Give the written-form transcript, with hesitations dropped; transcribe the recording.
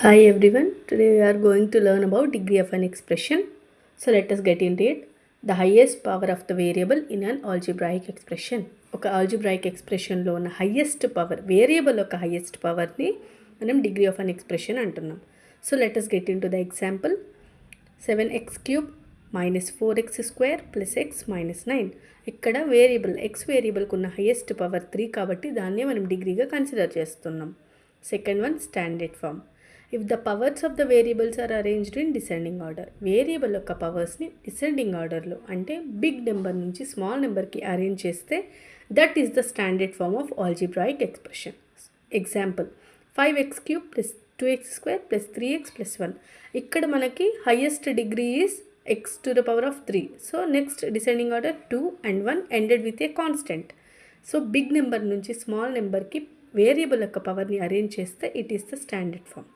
Hi everyone, today we are going to learn about degree of an expression. So let us get into it. The highest power of the variable in an algebraic expression. ఒక algebraic expressionలో ఉన్న highest power, variable యొక్క highest powerని మనం degree of an expression అంటున్నాం. So let us get into the example. 7x cube minus 4x square plus x minus 9. ఇక్కడ variable x వేరియబుల్కు ఉన్న highest power 3 కాబట్టి దాన్నే మనం డిగ్రీగా కన్సిడర్ చేస్తున్నాం. Second one standard form. If the powers of the variables are arranged in descending order. Variable యొక్క పవర్స్ని descending ఆర్డర్లో అంటే బిగ్ నెంబర్ నుంచి స్మాల్ నెంబర్కి అరేంజ్ చేస్తే that is the standard form of algebraic expression. Example 5x cube plus 2x square plus 3x plus 1. ఇక్కడ మనకి highest degree is x to the power of 3. So next descending order 2 and 1 ended with a constant. So big number నుంచి small number కి variable యొక్క పవర్ని arrange చేస్తే it is the standard form.